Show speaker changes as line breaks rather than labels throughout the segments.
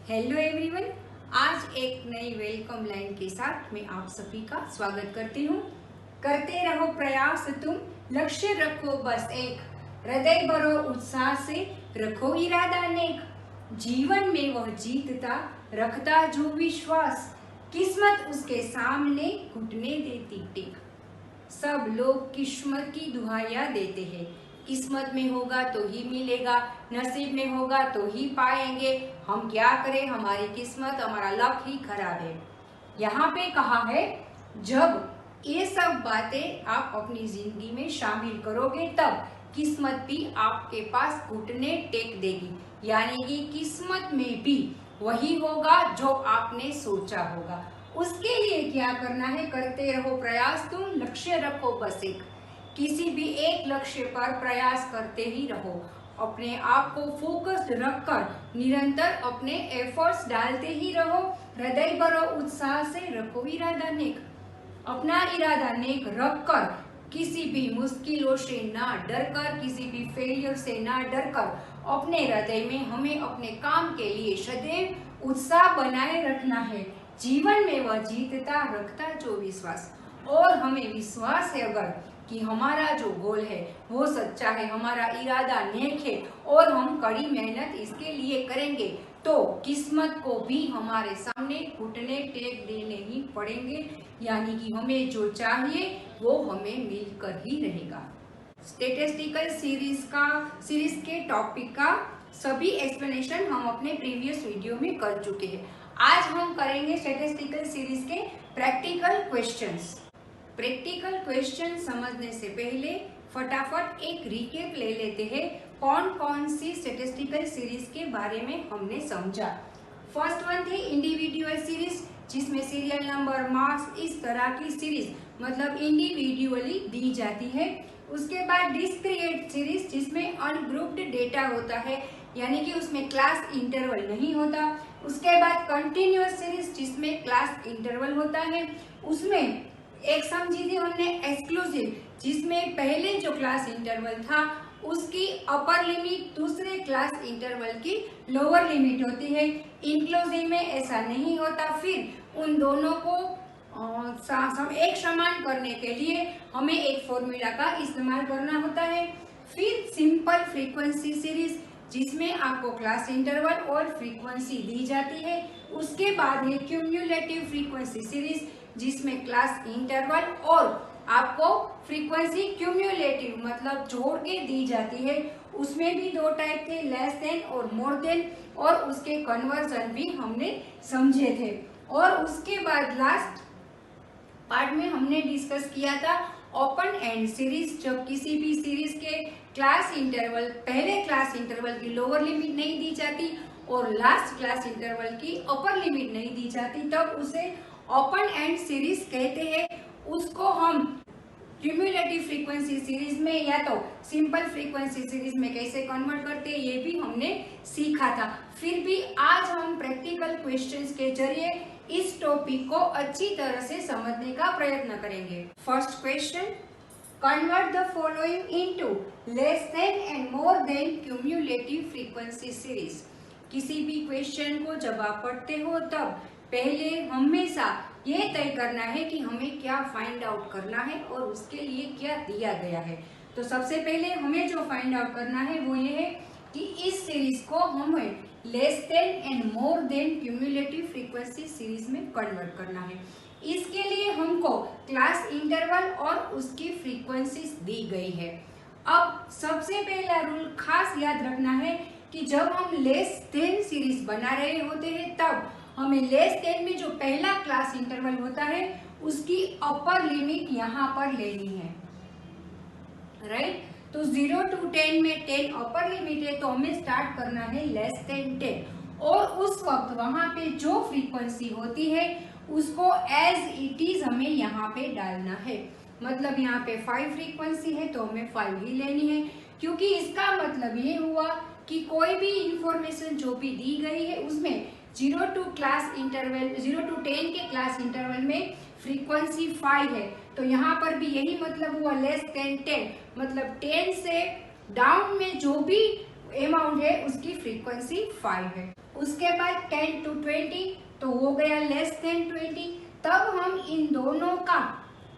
Hello everyone. आज एक नई वेलकम लाइन के साथ मैं आप सभी का स्वागत करती हूँ। करते रहो प्रयास तुम, लक्ष्य रखो बस एक, हृदय भरो उत्साह से, रखो इरादा नेक। जीवन में वह जीतता, रखता जो विश्वास, किस्मत उसके सामने घुटने देती टेक। सब लोग किस्मत की दुहाइयां देते हैं, किस्मत में होगा तो ही मिलेगा, नसीब में होगा तो ही पाएंगे। हम क्या करें, हमारी किस्मत हमारा लक ही खराब है। यहाँ पे कहा है जब ये सब बातें आप अपनी जिंदगी में शामिल करोगे तब किस्मत भी आपके पास घुटने टेक देगी, यानी कि किस्मत में भी वही होगा जो आपने सोचा होगा। उसके लिए क्या करना है, करते रहो प्रयास तुम, लक्ष्य रखो बस एक। किसी भी एक लक्ष्य पर प्रयास करते ही रहो, अपने आप को फोकस्ड रखकर निरंतर अपने एफर्ट्स डालते ही रहो। हृदय भरो उत्साह से, रखो इरादा नेक। अपना इरादा नेक रखकर किसी भी मुश्किलों से ना डरकर, किसी भी फेलियर से ना डरकर अपने हृदय में हमें अपने काम के लिए सदैव उत्साह बनाए रखना है। जीवन में वह जीतता, रखता जो विश्वास। और हमें विश्वास है अगर कि हमारा जो गोल है वो सच्चा है, हमारा इरादा नेक है और हम कड़ी मेहनत इसके लिए करेंगे तो किस्मत को भी हमारे सामने घुटने टेक देने ही पड़ेंगे, यानी कि हमें जो चाहिए वो हमें मिलकर ही रहेगा। स्टैटिस्टिकल सीरीज के टॉपिक का सभी एक्सप्लेनेशन हम अपने प्रीवियस वीडियो में कर चुके हैं। आज हम करेंगे स्टैटिस्टिकल सीरीज के प्रैक्टिकल क्वेश्चंस। प्रैक्टिकल क्वेश्चन समझने से पहले फटाफट एक रिकेप ले लेते हैं कौन कौन सी स्टैटिस्टिकल सीरीज के बारे में हमने समझा। फर्स्ट वन थी इंडिविजुअल सीरीज, जिसमें सीरियल नंबर, मार्क्स, इस तरह की सीरीज मतलब इंडिविजुअली दी जाती है। उसके बाद डिस्क्रीट सीरीज, जिसमें अनग्रुप्ड डेटा होता है, यानी कि उसमें क्लास इंटरवल नहीं होता। उसके बाद कंटिन्यूअस सीरीज, जिसमें क्लास इंटरवल होता है। उसमें एक समझी थी हमने एक्सक्लूसिव, जिसमें पहले जो क्लास इंटरवल था उसकी अपर लिमिट दूसरे क्लास इंटरवल की लोअर लिमिट होती है। इंक्लूसिव में ऐसा नहीं होता। फिर उन दोनों को एक समान करने के लिए हमें एक फॉर्मूला का इस्तेमाल करना होता है। फिर सिंपल फ्रीक्वेंसी सीरीज, जिसमें आपको क्लास इंटरवल और फ्रीक्वेंसी दी जाती है। उसके बाद है क्यूम्युलेटिव फ्रीक्वेंसी सीरीज, जिसमें क्लास इंटरवल और आपको फ्रीक्वेंसी क्यूम्युलेटिव मतलब जोड़ के दी जाती है। उसमें भी दो टाइप थे, लेस देन और मोर देन, और उसके कन्वर्जन भी हमने समझे थे। और उसके बाद लास्ट पार्ट में हमने डिस्कस किया था ओपन एंड सीरीज, जब किसी भी सीरीज के क्लास इंटरवल पहले क्लास इंटरवल की लोअर लिमिट नहीं दी जाती और लास्ट क्लास इंटरवल की अपर लिमिट नहीं दी जाती, तब उसे ओपन एंड सीरीज कहते हैं। उसको हम क्यूम्युलेटिव फ्रीक्वेंसी सीरीज में या तो सिंपल फ्रीक्वेंसी सीरीज में कैसे कन्वर्ट करते हैं ये भी हमने सीखा था। फिर भी आज हम प्रैक्टिकल क्वेश्चंस के जरिए इस टॉपिक को अच्छी तरह से समझने का प्रयत्न करेंगे। First question, convert the following into less than and more than cumulative frequency series. किसी भी क्वेश्चन को जब आप पढ़ते हो तब पहले हमेशा ये तय करना है कि हमें क्या फाइंड आउट करना है और उसके लिए क्या दिया गया है। तो सबसे पहले हमें जो फाइंड आउट करना है वो ये है कि इस सीरीज को हमें less than and more than cumulative frequency series में कन्वर्ट करना है। इसके लिए हमको क्लास इंटरवल और उसकी फ्रीक्वेंसीज दी गई है। अब सबसे पहला रूल खास याद रखना है कि जब हम लेस देन सीरीज बना रहे होते हैं तब हमें लेस देन में जो पहला क्लास इंटरवल होता है उसकी अपर लिमिट यहाँ पर लेनी है, राइट। तो 0 to 10 में 10 अपर लिमिट है, तो हमें स्टार्ट करना है लेस देन 10 और उस वक्त वहां पे जो फ्रीक्वेंसी होती है उसको एज इट इज हमें यहाँ पे डालना है। मतलब यहाँ पे 5 फ्रीक्वेंसी है तो हमें 5 ही लेनी है, क्योंकि इसका मतलब ये हुआ कि कोई भी इंफॉर्मेशन जो भी दी गई है उसमें 0 to 10 के क्लास इंटरवल में फ्रीक्वेंसी 5 है, तो यहाँ पर भी यही मतलब हुआ लेस देन 10, मतलब 10 से डाउन में जो भी अमाउंट है उसकी फ्रीक्वेंसी 5 है। उसके बाद 10 to 20 तो हो गया लेस देन 20। तब हम इन दोनों का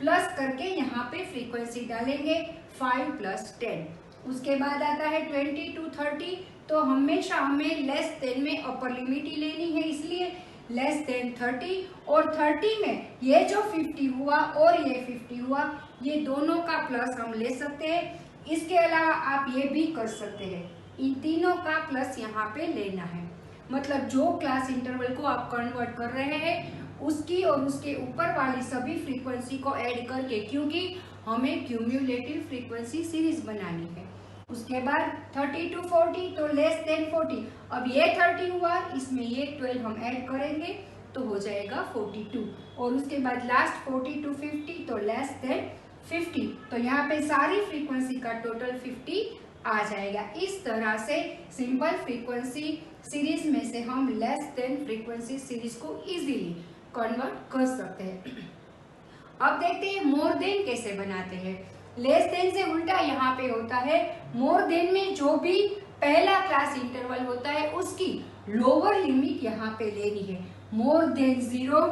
प्लस करके यहाँ पे फ्रीक्वेंसी डालेंगे 5 + 10। उसके बाद आता है 20 to 30 तो हमेशा हमें लेस देन में अपर लिमिट ही लेनी है, इसलिए लेस देन 30। और 30 में ये जो 50 हुआ और ये 50 हुआ, ये दोनों का प्लस हम ले सकते हैं। इसके अलावा आप ये भी कर सकते हैं, इन तीनों का प्लस यहाँ पे लेना है। मतलब जो क्लास इंटरवल को आप कन्वर्ट कर रहे हैं उसकी और उसके ऊपर वाली सभी फ्रीक्वेंसी को ऐड करके, क्योंकि हमें क्यूम्युलेटिव फ्रीक्वेंसी सीरीज बनानी है। उसके बाद 30 to 40 तो लेस देन 40। अब ये 30 हुआ, इसमें ये 12 हम ऐड करेंगे तो हो जाएगा 42। और उसके बाद लास्ट 40 to 50 तो लेस देन 50। तो यहाँ पे सारी फ्रीक्वेंसी का टोटल 50 आ जाएगा। इस तरह से सिंपल फ्रीक्वेंसी सीरीज में से हम लेस देन फ्रीक्वेंसी सीरीज को इजीली कन्वर्ट कर सकते हैं। अब देखते हैं मोर देन कैसे बनाते हैं। लेस देन से उल्टा यहाँ पे होता है मोर देन में जो भी पहला क्लास इंटरवल होता है उसकी लोअर लिमिट यहाँ पे लेनी है। मोर देन 0,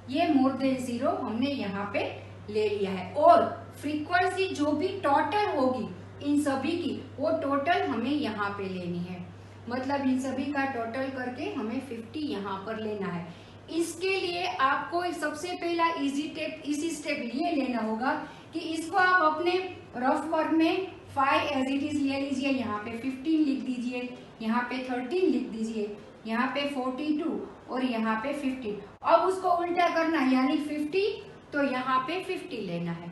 ये मोर देन 0 हमने यहाँ पे ले लिया है। और फ्रीक्वेंसी जो भी टोटल होगी इन सभी की, वो टोटल हमें यहाँ पे लेनी है। मतलब इन सभी का टोटल करके हमें 50 यहाँ पर लेना है। इसके लिए आपको सबसे पहला इजी स्टेप ये लेना होगा कि इसको आप अपने रफ वर्क में 5 एज इट इज ले लीजिए। यहाँ पे 15 लिख दीजिए, यहाँ पे 13 लिख दीजिए, यहाँ पे 42 और यहाँ पे 15। अब उसको उल्टा करना है, यानी 50 तो यहाँ पे 50 लेना है,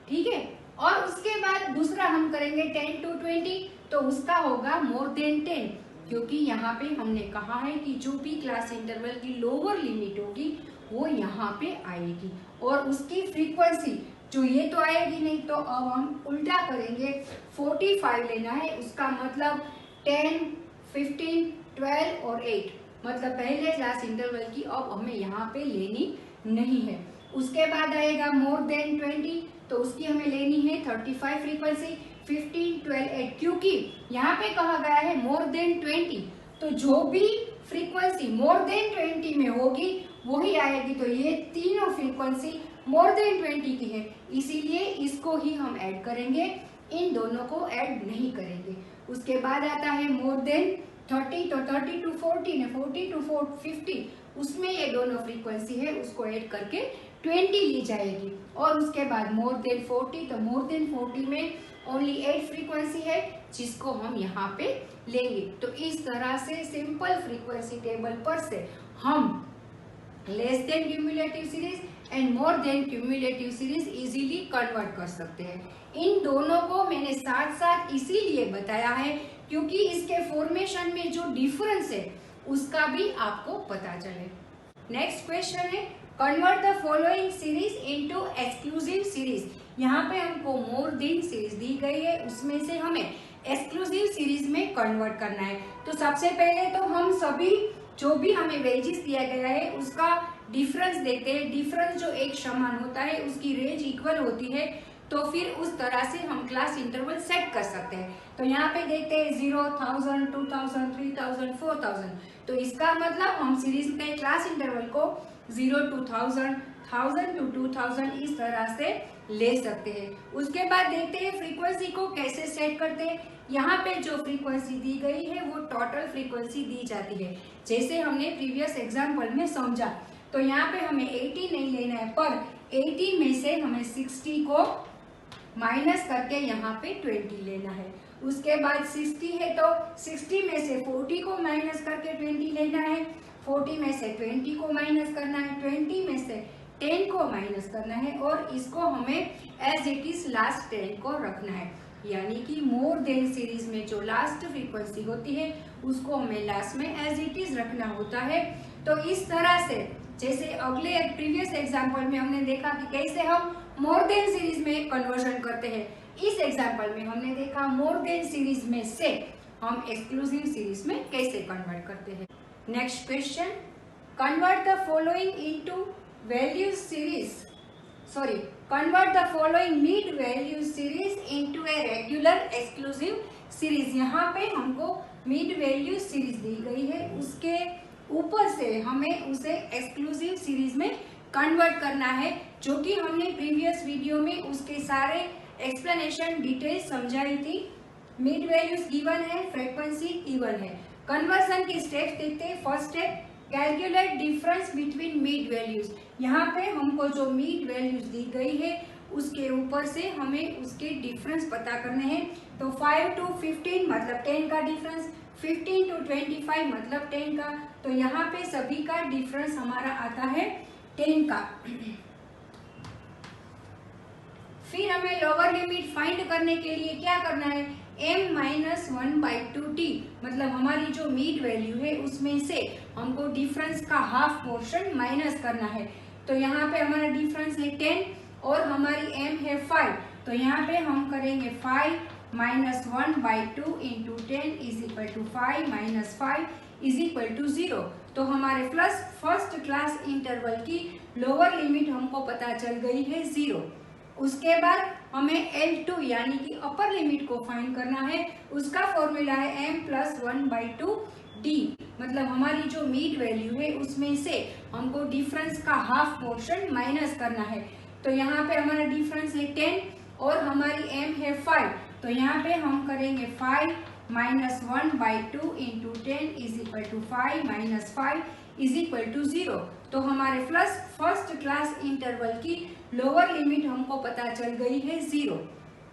ठीक है। और उसके बाद दूसरा हम करेंगे 10 to 20 तो उसका होगा मोर देन 10, क्योंकि यहाँ पे हमने कहा है कि जो भी क्लास इंटरवल की लोअर लिमिट होगी वो यहाँ पे आएगी और उसकी फ्रीक्वेंसी जो ये तो आएगी नहीं। तो अब हम उल्टा करेंगे, 45 लेना है। उसका मतलब 10, 15, 12 और 8, मतलब पहले क्लास इंटरवल की अब हमें यहाँ पे लेनी नहीं है। उसके बाद आएगा मोर देन 20 तो उसकी हमें लेनी है 35 फ्रीक्वेंसी, 15, 12, 8। क्योंकि यहाँ पे कहा गया है मोर देन 20 तो जो भी फ्रीक्वेंसी मोर देन 20 में होगी वही आएगी। तो ये तीनों फ्रीक्वेंसी मोर देन 20 की है, इसीलिए इसको ही हम ऐड करेंगे, इन दोनों को ऐड नहीं करेंगे। उसके बाद आता है मोर देन 30 तो 30 to 40 है, 40 to 50 उसमें ये दोनों फ्रीक्वेंसी है उसको ऐड करके 20 ली जाएगी। और उसके बाद मोर देन 40 तो मोर देन 40 में ओनली 8 फ्रीक्वेंसी है जिसको हम यहाँ पे लेंगे। तो इस तरह से सिंपल फ्रीक्वेंसी टेबल पर से हम less than cumulative series and more than cumulative series easily convert कर सकते हैं। इन दोनों को मैंने साथ साथ इसीलिए बताया है क्योंकि इसके फॉर्मेशन में जो डिफरेंस है उसका भी आपको पता चले। नेक्स्ट क्वेश्चन है convert the following series into exclusive series. यहाँ पे हमको मोर देन सीरीज दी गई है, उसमें से हमें एक्सक्लूसिव सीरीज में कन्वर्ट करना है। तो सबसे पहले तो हम सभी जो भी हमें वेजेस दिया गया है उसका डिफरेंस देते हैं। डिफरेंस जो एक समान होता है उसकी रेंज इक्वल होती है, तो फिर उस तरह से हम क्लास इंटरवल सेट कर सकते हैं। तो यहाँ पे देखते हैं 0, 1000, 2000, 3000, 4000। तो इसका मतलब हम सीरीज के क्लास इंटरवल को 0 to 1000, 1000 to 2000 इस तरह से ले सकते हैं। उसके बाद देखते हैं फ्रीक्वेंसी को कैसे सेट करते हैं। यहाँ पे जो फ्रीक्वेंसी दी गई है वो टोटल फ्रीक्वेंसी दी जाती है, जैसे हमने प्रीवियस एग्जाम्पल में समझा। तो यहाँ पे हमें 80 नहीं लेना है, पर 80 में से हमें 60 को माइनस करके यहाँ पे 20 लेना है। उसके बाद 60 है तो 60 में से 40 को माइनस करके 20 लेना है, 40 में से 20 को माइनस करना है, 20 में से 10 को माइनस करना है और इसको हमें एज इट इज लास्ट 10 को रखना है। यानी कि मोर देन सीरीज में जो लास्ट फ्रीक्वेंसी होती है उसको हमें लास्ट में एज इट इज रखना होता है। तो इस तरह से जैसे अगले प्रीवियस एग्जाम्पल में हमने देखा कि कैसे हम मोर देन सीरीज में कन्वर्जन करते हैं, इस एग्जाम्पल में हमने देखा मोर देन सीरीज में से हम एक्सक्लूसिव सीरीज में कैसे कन्वर्ट करते हैं। Next question convert the following into values series convert the following mid value series into a regular exclusive series. यहाँ पे हमको मिड वैल्यू सीरीज दी गई है, उसके ऊपर से हमें उसे एक्सक्लूसिव सीरीज में कन्वर्ट करना है, जो कि हमने प्रीवियस वीडियो में उसके सारे एक्सप्लेनेशन डिटेल समझाई थी। मिड वैल्यूज गिवन है, फ्रीक्वेंसी गिवन है। कन्वर्जन के स्टेप्स देखते हैं। First step, calculate difference between mid values. यहाँ पे हमको जो मिड वैल्यूज दी गई है उसके ऊपर से हमें उसके डिफरेंस पता करने हैं। तो 5 to 15 मतलब 10 का डिफरेंस, 15 to 25 मतलब 10 का। तो यहाँ पे सभी का डिफरेंस हमारा आता है 10 का। फिर हमें लोअर लिमिट फाइंड करने के लिए क्या करना है, m-1/2t मतलब हमारी जो मिड वैल्यू है उसमें से हमको डिफरेंस का हाफ पोर्शन माइनस करना है। तो यहाँ पे हमारा डिफरेंस है 10 और हमारी m है 5। तो यहाँ पे हम करेंगे 5 - 1/2 into 10 is equal to 5 - 5 is equal to 0। तो हमारे प्लस फर्स्ट क्लास इंटरवल की लोअर लिमिट हमको पता चल गई है 0। उसके बाद हमें L2 यानी कि अपर लिमिट को फाइंड करना है। उसका फॉर्मूला है m+1/2d मतलब हमारी जो मिड वैल्यू है उसमें से हमको डिफरेंस का हाफ पोर्शन माइनस करना है। तो यहाँ पे हमारा डिफरेंस है 10 और हमारी m है 5। तो यहाँ पे हम करेंगे 5 - 1/2 into 10 is equal to 5 - 5 is equal to 0। तो हमारे प्लस फर्स्ट क्लास इंटरवल की लोअर लिमिट हमको पता चल गई है 0।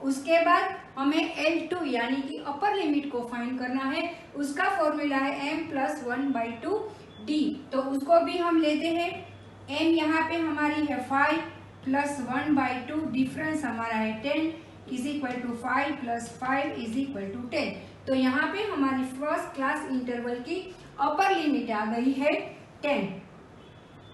उसके बाद हमें L2 यानी कि अपर लिमिट को फाइंड करना है। उसका फॉर्मूला है m+1/2d। तो उसको भी हम लेते हैं। m यहाँ पे हमारी है 5 + 1/2, डिफरेंस हमारा है 10 is equal to 5 + 5 is equal to 10। तो यहाँ पे हमारी फर्स्ट क्लास इंटरवल की अपर लिमिट आ गई है 10।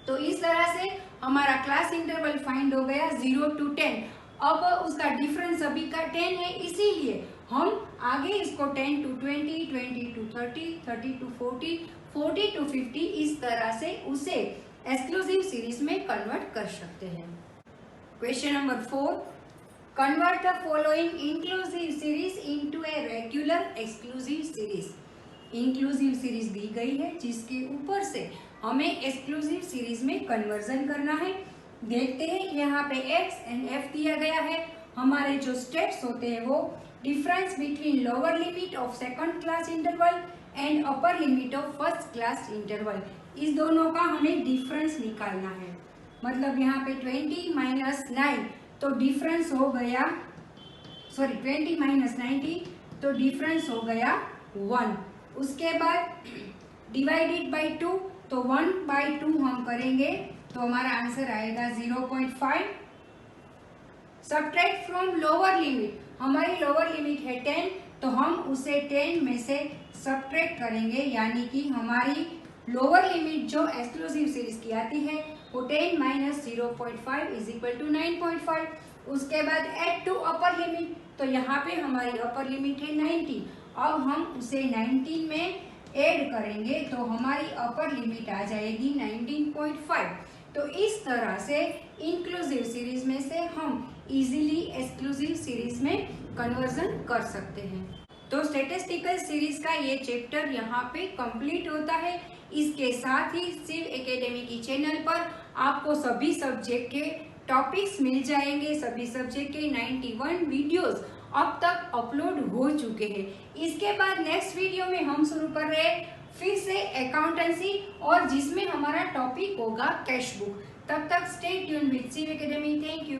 तो इस तरह से हमारा क्लास इंटरवल फाइंड हो गया 0 to 10। अब उसका डिफरेंस अभी का 10 है, इसीलिए हम आगे इसको 10 to 20, 20 to 30, 30 to 40, 40 to 50 इस तरह से उसे एक्सक्लूसिव सीरीज में कन्वर्ट कर सकते हैं। Question number 4, convert the following inclusive series into a regular exclusive series. Inclusive series दी गई है जिसके ऊपर से हमें एक्सक्लूसिव सीरीज में कन्वर्जन करना है। देखते हैं कि यहाँ पे x एंड f दिया गया है। हमारे जो स्टेप्स होते हैं वो difference between lower limit of second class interval and upper limit of first class interval, इस दोनों का हमें डिफरेंस निकालना है। मतलब यहाँ पे 20 - 9 तो डिफरेंस हो गया 20 - 90 तो डिफरेंस हो गया 1। उसके बाद डिवाइडेड बाई 2 तो 1/2 हम करेंगे तो हमारा आंसर आएगा 0.5। सब्ट्रैक्ट फ्रॉम लोअर लिमिट, हमारी लोअर लिमिट है 10 तो हम उसे 10 में से सब्ट्रैक्ट करेंगे, यानी कि हमारी लोअर लिमिट जो एक्सक्लूसिव सीरीज की आती है वो 10 - 0.5 इज इक्वल टू 9.5। उसके बाद एड टू अपर लिमिट, तो यहाँ पे हमारी अपर लिमिट है 90। अब हम उसे 19 में ऐड करेंगे तो हमारी अपर लिमिट आ जाएगी 19.5। तो इस तरह से इंक्लूसिव सीरीज में से हम इजीली एक्सक्लूसिव सीरीज में कन्वर्जन कर सकते हैं। तो स्टैटिस्टिकल सीरीज का ये चैप्टर यहाँ पे कंप्लीट होता है। इसके साथ ही शिव एकेडमी की चैनल पर आपको सभी सब्जेक्ट के टॉपिक्स मिल जाएंगे। सभी सब्जेक्ट के 91 वीडियोस अब तक अपलोड हो चुके हैं। इसके बाद नेक्स्ट वीडियो में हम शुरू कर रहे हैं फिर से अकाउंटेंसी, और जिसमें हमारा टॉपिक होगा कैश बुक। तब तक stay tune with Shiv academy. Thank you.